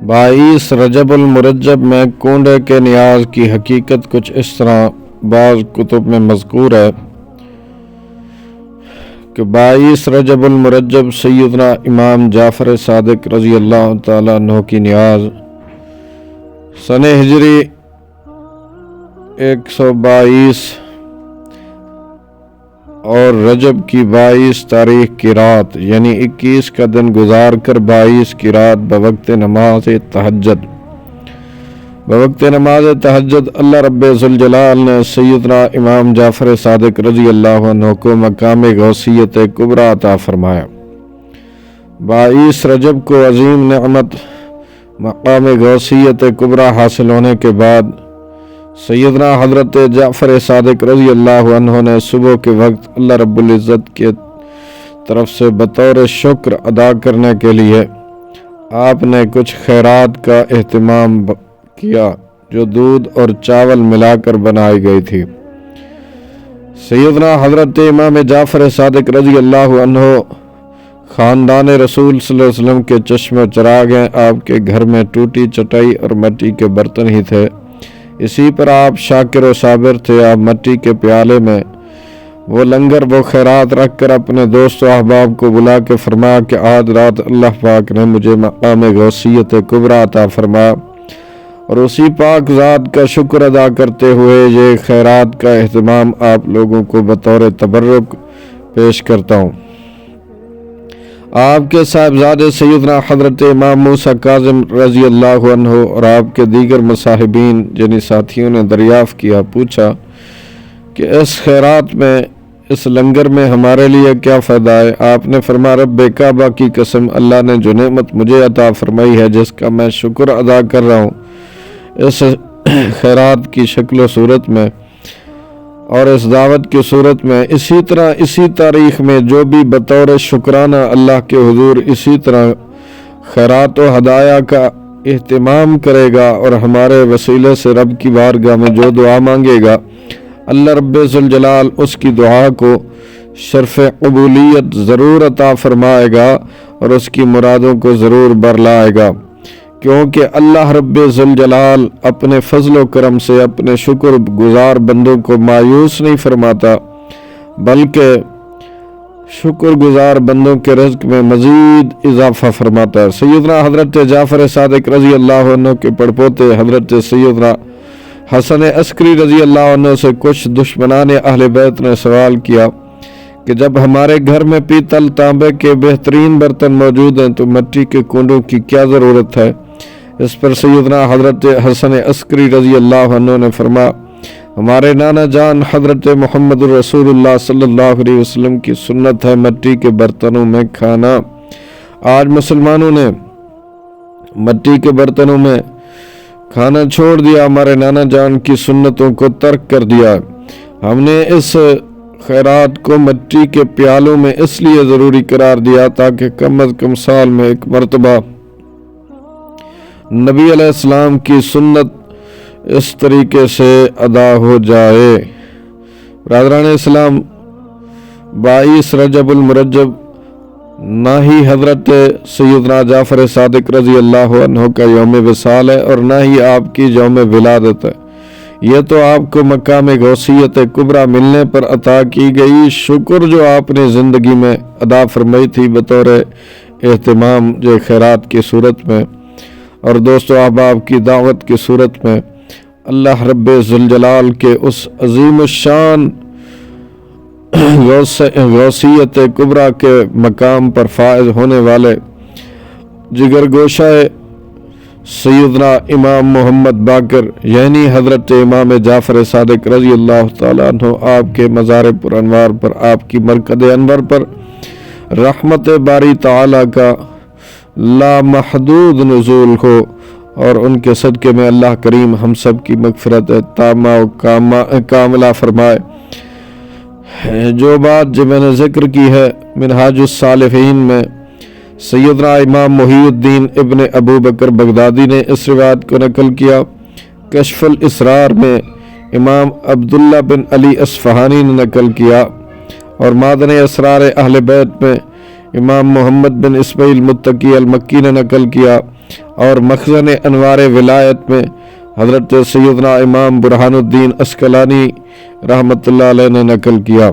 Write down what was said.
22 رجب المرجب میں کنڈے کے نیاز کی حقیقت کچھ اس طرح بعض کتب میں مذکور ہے کہ 22 رجب المرجب سیدنا امام جعفر صادق رضی اللہ تعالیٰ عنہ کی نیاز سن ہجری 122 اور رجب کی 22 تاریخ کی رات یعنی 21 کا دن گزار کر 22 کی رات بوقت نماز تہجد اللہ رب ذوالجلال نے سیدنا امام جعفر صادق رضی اللہ عنہ کو مقام غوثیت کبریٰ عطا فرمایا۔ 22 رجب کو عظیم نعمت مقام غوثیت کبریٰ حاصل ہونے کے بعد سیدنا حضرت جعفر صادق رضی اللہ عنہ نے صبح کے وقت اللہ رب العزت کے طرف سے بطور شکر ادا کرنے کے لیے آپ نے کچھ خیرات کا اہتمام کیا جو دودھ اور چاول ملا کر بنائی گئی تھی۔ سیدنا حضرت امام جعفر صادق رضی اللہ عنہ خاندان رسول صلی اللہ علیہ وسلم کے چشم و چراغ ہیں۔ آپ کے گھر میں ٹوٹی چٹائی اور مٹی کے برتن ہی تھے، اسی پر آپ شاکر و صابر تھے۔ آپ مٹی کے پیالے میں وہ لنگر وہ خیرات رکھ کر اپنے دوست و احباب کو بلا کے فرمایا کہ آج رات اللہ پاک نے مجھے مقام غوثیت کبریٰ عطا فرمایا اور اسی پاک ذات کا شکر ادا کرتے ہوئے یہ خیرات کا اہتمام آپ لوگوں کو بطور تبرک پیش کرتا ہوں۔ آپ کے صاحبزادے سیدنا حضرت امام موسیٰ کاظم رضی اللہ عنہ اور آپ کے دیگر مصاحبین یعنی ساتھیوں نے دریافت کیا، پوچھا کہ اس خیرات میں اس لنگر میں ہمارے لیے کیا فائدہ ہے؟ آپ نے فرمایا رب کعبہ کی قسم، اللہ نے جو نعمت مجھے عطا فرمائی ہے جس کا میں شکر ادا کر رہا ہوں، اس خیرات کی شکل و صورت میں اور اس دعوت کی صورت میں اسی طرح اسی تاریخ میں جو بھی بطور شکرانہ اللہ کے حضور اسی طرح خیرات و ہدایہ کا اہتمام کرے گا اور ہمارے وسیلے سے رب کی بارگاہ میں جو دعا مانگے گا، اللہ رب ذوالجلال اس کی دعا کو شرف قبولیت ضرور عطا فرمائے گا اور اس کی مرادوں کو ضرور برلائے گا، کیونکہ اللہ رب ذوالجلال اپنے فضل و کرم سے اپنے شکر گزار بندوں کو مایوس نہیں فرماتا بلکہ شکر گزار بندوں کے رزق میں مزید اضافہ فرماتا ہے۔ سیدنا حضرت جعفر صادق رضی اللہ عنہ کے پڑپوتے حضرت سیدنا حسن عسکری رضی اللہ عنہ سے کچھ دشمنان اہل بیت نے سوال کیا کہ جب ہمارے گھر میں پیتل تانبے کے بہترین برتن موجود ہیں تو مٹی کے کنڈوں کی کیا ضرورت ہے؟ اس پر سیدنا حضرت حسن عسکری رضی اللہ عنہ نے فرمایا ہمارے نانا جان حضرت محمد رسول اللہ صلی اللہ علیہ وسلم کی سنت ہے مٹی کے برتنوں میں کھانا۔ آج مسلمانوں نے مٹی کے برتنوں میں کھانا چھوڑ دیا، ہمارے نانا جان کی سنتوں کو ترک کر دیا۔ ہم نے اس خیرات کو مٹی کے پیالوں میں اس لیے ضروری قرار دیا تاکہ کم از کم سال میں ایک مرتبہ نبی علیہ السلام کی سنت اس طریقے سے ادا ہو جائے۔ برادران اسلام، 22 رجب المرجب نہ ہی حضرت سیدنا جعفر صادق رضی اللہ عنہ کا یوم وصال ہے اور نہ ہی آپ کی یوم ولادت ہے، یہ تو آپ کو مقام غوثیت کبریٰ ملنے پر عطا کی گئی شکر جو آپ نے زندگی میں ادا فرمائی تھی بطور اہتمام جو خیرات کی صورت میں اور دوست و احباب کی دعوت کی صورت میں اللہ رب ذوالجلال کے اس عظیم الشان غوثیت کبریٰ کے مقام پر فائز ہونے والے جگر گوشہ سیدنا امام محمد باقر یعنی حضرت امام جعفر صادق رضی اللہ تعالیٰ عنہ آپ کے مزار پر انوار پر آپ کی مرکز انور پر رحمت باری تعالیٰ کا لامحدود نزول ہو اور ان کے صدقے میں اللہ کریم ہم سب کی مغفرت تامہ و کاملہ فرمائے۔ جو بات جو میں نے ذکر کی ہے منہاج الصالحین میں سیدنا امام محی الدین ابن ابو بکر بغدادی نے اس روایت کو نقل کیا۔ کشف الاسرار میں امام عبداللہ بن علی اصفہانی نے نقل کیا اور معدن اسرار اہل بیت میں امام محمد بن اسماعیل متقی المکی نے نقل کیا اور مخزن انوار ولایت میں حضرت سیدنا امام برہان الدین عسقلانی رحمۃ اللہ علیہ نے نقل کیا۔